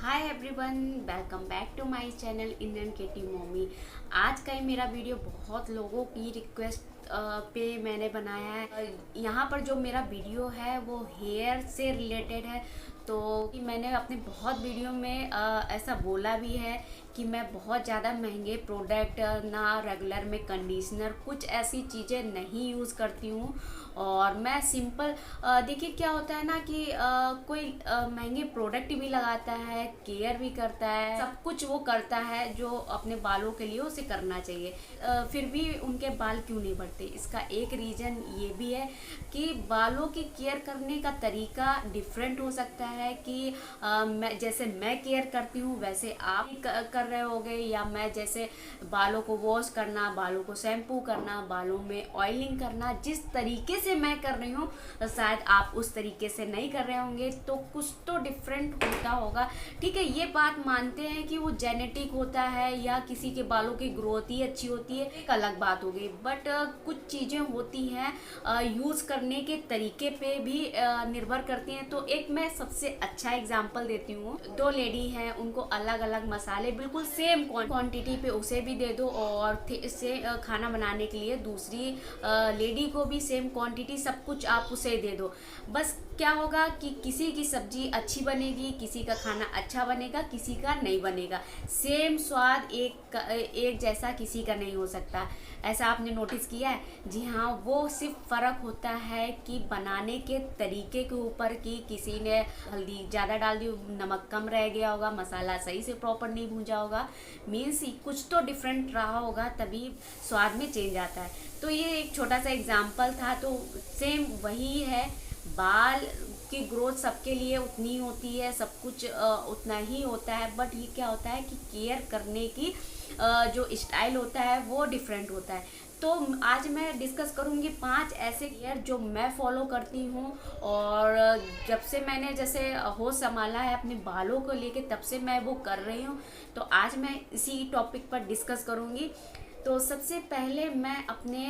Hi everyone, welcome back to my channel Indian KT mommy. आज का ये मेरा वीडियो बहुत लोगों की रिक्वेस्ट पे मैंने बनाया है। यहाँ पर जो मेरा वीडियो है वो हेयर से रिलेटेड है। तो मैंने अपने बहुत वीडियो में ऐसा बोला भी है कि मैं बहुत ज़्यादा महंगे प्रोडक्ट ना रेगुलर में कंडीशनर कुछ ऐसी चीज़ें नहीं यूज़ करती हूँ। और मैं सिंपल देखिए क्या होता है ना कि कोई महंगे प्रोडक्ट भी लगाता है, केयर भी करता है, सब कुछ वो करता है जो अपने बालों के लिए उसे करना चाहिए। फिर भी उनके बाल क्यों नहीं बढ़ते? इसका एक रीज़न ये भी है कि बालों की केयर करने का तरीका डिफरेंट हो सकता है कि मैं केयर करती हूँ वैसे आप कर रहे होगे, या मैं जैसे बालों को वॉश करना, बालों को शैम्पू करना, बालों में ऑयलिंग करना जिस तरीके से मैं कर रही हूँ शायद आप उस तरीके से नहीं कर रहे होंगे, तो कुछ तो डिफरेंट होता होगा। ठीक है, ये बात मानते हैं कि वो जेनेटिक होता है या किसी के बालों की ग्रोथ ही अच्छी होती है, एक अलग बात हो गई। बट कुछ चीज़ें होती हैं यूज़ करने के तरीके पे भी निर्भर करती हैं। तो एक मैं सबसे अच्छा एग्जांपल देती हूँ। दो लेडी हैं, उनको अलग अलग मसाले बिल्कुल सेम क्वांटिटी पे उसे भी दे दो, और इससे खाना बनाने के लिए दूसरी लेडी को भी सेम क्वांटिटी सब कुछ आप उसे दे दो। बस क्या होगा कि किसी की सब्जी अच्छी बनेगी, किसी का खाना अच्छा बनेगा, किसी का नहीं बनेगा। सेम स्वाद एक जैसा किसी का नहीं हो सकता। ऐसा आपने नोटिस किया है? जी हाँ, वो सिर्फ फ़र्क होता है कि बनाने के तरीके के ऊपर, कि किसी ने हल्दी ज़्यादा डाल दी, नमक कम रह गया होगा, मसाला सही से प्रॉपर नहीं भूंजा होगा, मीन्स कुछ तो डिफरेंट रहा होगा, तभी स्वाद में चेंज आता है। तो ये एक छोटा सा एग्जाम्पल था। तो सेम वही है, बाल की ग्रोथ सबके लिए उतनी होती है, सब कुछ उतना ही होता है। बट ये क्या होता है कि केयर करने की जो स्टाइल होता है वो डिफरेंट होता है। तो आज मैं डिस्कस करूंगी 5 ऐसे केयर जो मैं फॉलो करती हूँ, और जब से मैंने जैसे होश संभाला है अपने बालों को लेके तब से मैं वो कर रही हूँ। तो आज मैं इसी टॉपिक पर डिस्कस करूंगी। तो सबसे पहले मैं अपने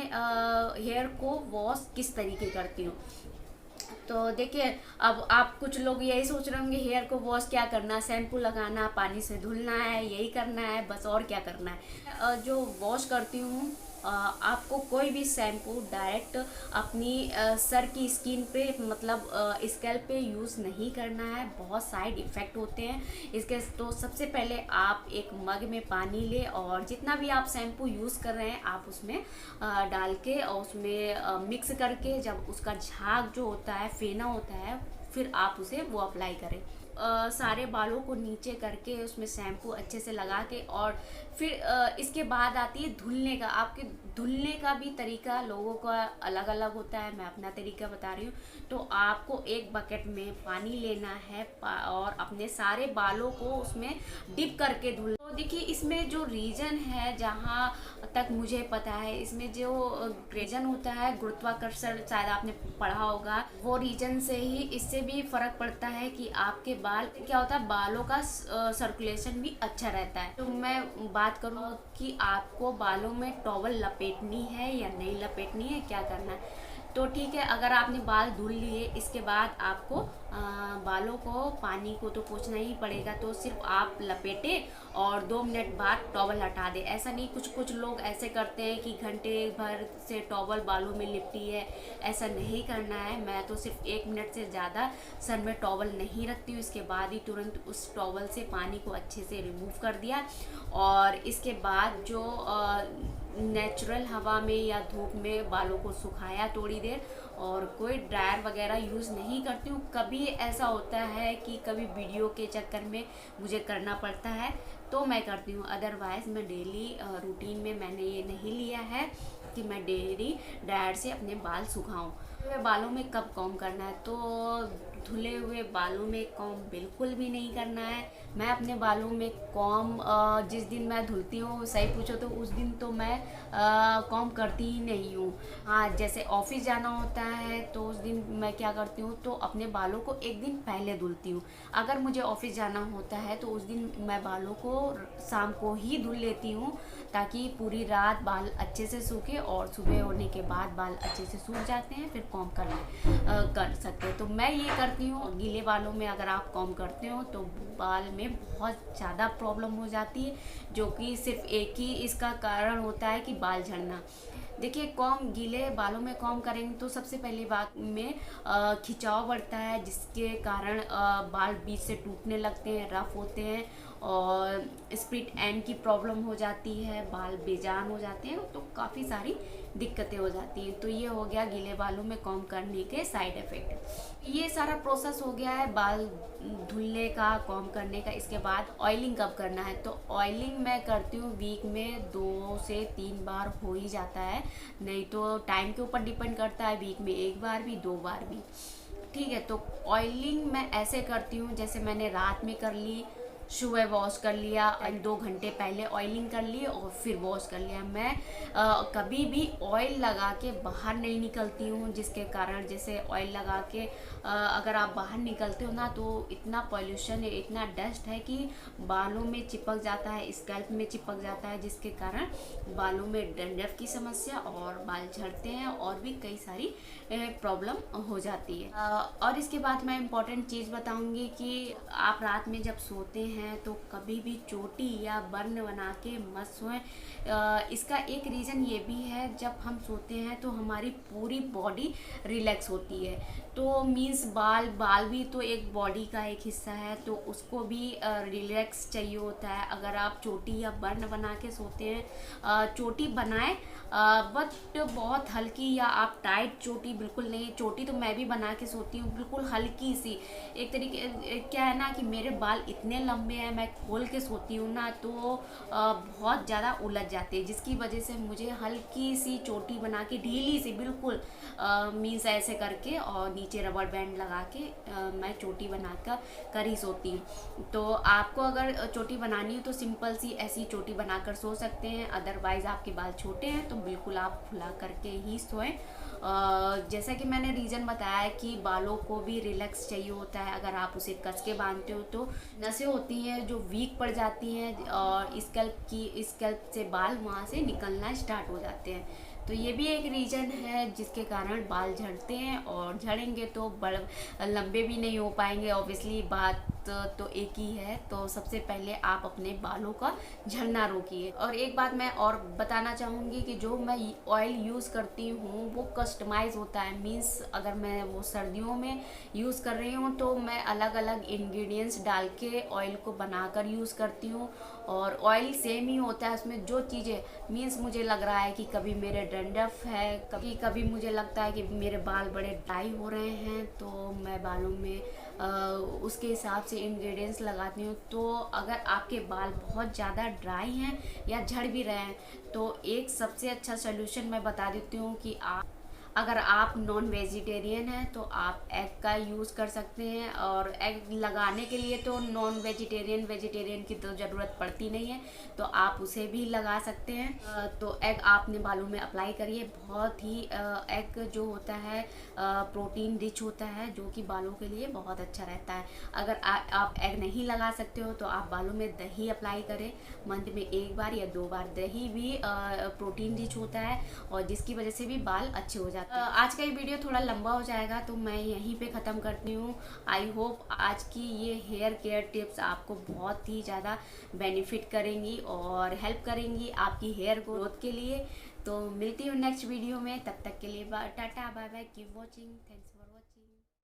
हेयर को वॉश किस तरीके करती हूँ। तो देखिए, अब आप कुछ लोग यही सोच रहे होंगे हेयर को वॉश क्या करना, शैम्पू लगाना, पानी से धुलना है, यही करना है बस, और क्या करना है। जो वॉश करती हूँ, आपको कोई भी शैम्पू डायरेक्ट अपनी सर की स्किन पे, मतलब स्कैल्प पे यूज़ नहीं करना है, बहुत साइड इफ़ेक्ट होते हैं इसके। तो सबसे पहले आप एक मग में पानी ले, और जितना भी आप शैम्पू यूज़ कर रहे हैं आप उसमें डाल के, और उसमें मिक्स करके, जब उसका झाग जो होता है, फेना होता है, फिर आप उसे वो अप्लाई करें। सारे बालों को नीचे करके उसमें शैम्पू अच्छे से लगा के, और फिर इसके बाद आती है धुलने का। आपके धुलने का भी तरीका लोगों का अलग अलग होता है, मैं अपना तरीका बता रही हूँ। तो आपको एक बकेट में पानी लेना है और अपने सारे बालों को उसमें डिप करके धुलना। तो देखिए, इसमें जो रीजन है, जहाँ तक मुझे पता है, इसमें जो रीजन होता है गुरुत्वाकर्षण, शायद आपने पढ़ा होगा, वो रीजन से ही इससे भी फर्क पड़ता है कि आपके बाल क्या होता है, बालों का सर्कुलेशन भी अच्छा रहता है। तो मैं बात करूँ कि आपको बालों में टॉवल लपेटनी है या नहीं लपेटनी है, क्या करना है। तो ठीक है, अगर आपने बाल धुल लिए, इसके बाद आपको बालों को, पानी को तो पोंछना ही पड़ेगा, तो सिर्फ आप लपेटे और 2 मिनट बाद टॉवल हटा दे। ऐसा नहीं, कुछ लोग ऐसे करते हैं कि घंटे भर से टॉवल बालों में लिपटी है, ऐसा नहीं करना है। मैं तो सिर्फ 1 मिनट से ज़्यादा सर में टॉवल नहीं रखती हूँ, इसके बाद ही तुरंत उस टॉवल से पानी को अच्छे से रिमूव कर दिया, और इसके बाद जो नेचुरल हवा में या धूप में बालों को सुखाया थोड़ी देर, और कोई ड्रायर वगैरह यूज़ नहीं करती हूँ। कभी ऐसा होता है कि कभी वीडियो के चक्कर में मुझे करना पड़ता है तो मैं करती हूँ, अदरवाइज़ मैं डेली रूटीन में मैंने ये नहीं लिया है कि मैं डेली ड्रायर से अपने बाल सुखाऊं। बालों में कब कॉम्ब करना है, तो धुले हुए बालों में कॉम्ब बिल्कुल भी नहीं करना है। मैं अपने बालों में कॉम्ब जिस दिन मैं धुलती हूँ, सही पूछो तो उस दिन तो मैं कॉम्ब करती ही नहीं हूँ। हाँ, जैसे ऑफिस जाना होता है तो उस दिन मैं क्या करती हूँ, तो अपने बालों को एक दिन पहले धुलती हूँ। अगर मुझे ऑफिस जाना होता है तो उस दिन मैं बालों को शाम को ही धुल लेती हूँ, ताकि पूरी रात बाल अच्छे से सूखे, और सुबह होने के बाद बाल अच्छे से सूख जाते हैं, फिर कॉम्ब कर सकते हैं। तो मैं ये करती करती हूँ। गीले बालों में अगर आप कॉम्ब करते हो तो बाल में बहुत ज़्यादा प्रॉब्लम हो जाती है, जो कि सिर्फ एक ही इसका कारण होता है कि बाल झड़ना। देखिए, कॉम्ब गीले बालों में कॉम्ब करेंगे तो सबसे पहली बात में खिंचाव बढ़ता है, जिसके कारण बाल बीच से टूटने लगते हैं, रफ होते हैं और स्प्लिट एंड की प्रॉब्लम हो जाती है, बाल बेजान हो जाते हैं, तो काफ़ी सारी दिक्कतें हो जाती हैं। तो ये हो गया गीले बालों में कॉम्ब करने के साइड इफ़ेक्ट। ये सारा प्रोसेस हो गया है बाल धुलने का, कॉम्ब करने का। इसके बाद ऑयलिंग कब करना है, तो ऑयलिंग मैं करती हूँ वीक में 2 से 3 बार हो ही जाता है, नहीं तो टाइम के ऊपर डिपेंड करता है, वीक में 1 बार भी 2 बार भी। ठीक है, तो ऑयलिंग मैं ऐसे करती हूँ, जैसे मैंने रात में कर ली, सुबह वॉश कर लिया, 2 घंटे पहले ऑयलिंग कर ली और फिर वॉश कर लिया। मैं कभी भी ऑयल लगा के बाहर नहीं निकलती हूँ, जिसके कारण जैसे ऑयल लगा के अगर आप बाहर निकलते हो ना, तो इतना पॉल्यूशन है, इतना डस्ट है कि बालों में चिपक जाता है, स्कैल्प में चिपक जाता है, जिसके कारण बालों में डैंड्रफ की समस्या और बाल झड़ते हैं और भी कई सारी प्रॉब्लम हो जाती है। और इसके बाद मैं इम्पॉर्टेंट चीज़ बताऊंगी कि आप रात में जब सोते हैं तो कभी भी चोटी या बर्न बना के मत सोएं। इसका एक रीज़न ये भी है, जब हम सोते हैं तो हमारी पूरी बॉडी रिलैक्स होती है, तो मीन्स बाल भी तो एक बॉडी का एक हिस्सा है, तो उसको भी रिलैक्स चाहिए होता है। अगर आप चोटी या बर्न बना के सोते हैं, चोटी बनाएं बट बहुत हल्की, या आप टाइट चोटी बिल्कुल नहीं। चोटी तो मैं भी बना के सोती हूँ, बिल्कुल हल्की सी। एक तरीके क्या है ना कि मेरे बाल इतने लंबे हैं, मैं खोल के सोती हूँ ना तो बहुत ज़्यादा उलझ जाते हैं, जिसकी वजह से मुझे हल्की सी चोटी बना के, ढीली सी बिल्कुल, मीन्स ऐसे करके और नीचे रबर बैंड लगा के मैं चोटी कर ही सोती हूँ। तो आपको अगर चोटी बनानी हो तो सिंपल सी ऐसी चोटी बनाकर सो सकते हैं। अदरवाइज़ आपके बाल छोटे हैं तो बिल्कुल आप खुला करके ही सोएं। जैसा कि मैंने रीज़न बताया कि बालों को भी रिलैक्स चाहिए होता है। अगर आप उसे कस के बांधते हो तो नसें होती हैं जो वीक पड़ जाती हैं और स्कैल्प से बाल वहाँ से निकलना स्टार्ट हो जाते हैं। तो ये भी एक रीज़न है जिसके कारण बाल झड़ते हैं, और झड़ेंगे तो लंबे भी नहीं हो पाएंगे। ऑब्वियसली बात तो एक ही है। तो सबसे पहले आप अपने बालों का झड़ना रोकिए। और एक बात मैं और बताना चाहूँगी कि जो मैं ऑयल यूज़ करती हूँ वो कस्टमाइज़ होता है। मीन्स अगर मैं वो सर्दियों में यूज़ कर रही हूँ तो मैं अलग अलग इंग्रेडिएंट्स डाल के ऑयल को बनाकर यूज़ करती हूँ, और ऑयल सेम ही होता है उसमें। जो चीज़ें मीन्स मुझे लग रहा है कि कभी मेरे डैंड्रफ है, कभी मुझे लगता है कि मेरे बाल बड़े ड्राई हो रहे हैं, तो मैं बालों में उसके हिसाब से इंग्रेडिएंट्स लगाती हूँ। तो अगर आपके बाल बहुत ज़्यादा ड्राई हैं या झड़ भी रहे हैं तो एक सबसे अच्छा सोल्यूशन मैं बता देती हूँ कि अगर आप नॉन वेजिटेरियन हैं तो आप एग का यूज़ कर सकते हैं। और एग लगाने के लिए तो नॉन वेजिटेरियन की तो ज़रूरत पड़ती नहीं है, तो आप उसे भी लगा सकते हैं। तो एग आपने बालों में अप्लाई करिए। बहुत ही एग जो होता है प्रोटीन रिच होता है, जो कि बालों के लिए बहुत अच्छा रहता है। अगर आप एग नहीं लगा सकते हो तो आप बालों में दही अप्लाई करें, मंथ में 1 बार या 2 बार। दही भी प्रोटीन रिच होता है और जिसकी वजह से भी बाल अच्छे हो जाते हैं। आज का ये वीडियो थोड़ा लंबा हो जाएगा तो मैं यहीं पे ख़त्म करती हूँ। आई होप आज की ये हेयर केयर टिप्स आपको बहुत ही ज़्यादा बेनिफिट करेंगी और हेल्प करेंगी आपकी हेयर ग्रोथ के लिए। तो मिलती हूँ नेक्स्ट वीडियो में, तब तक के लिए tata bye bye, keep watching, thanks.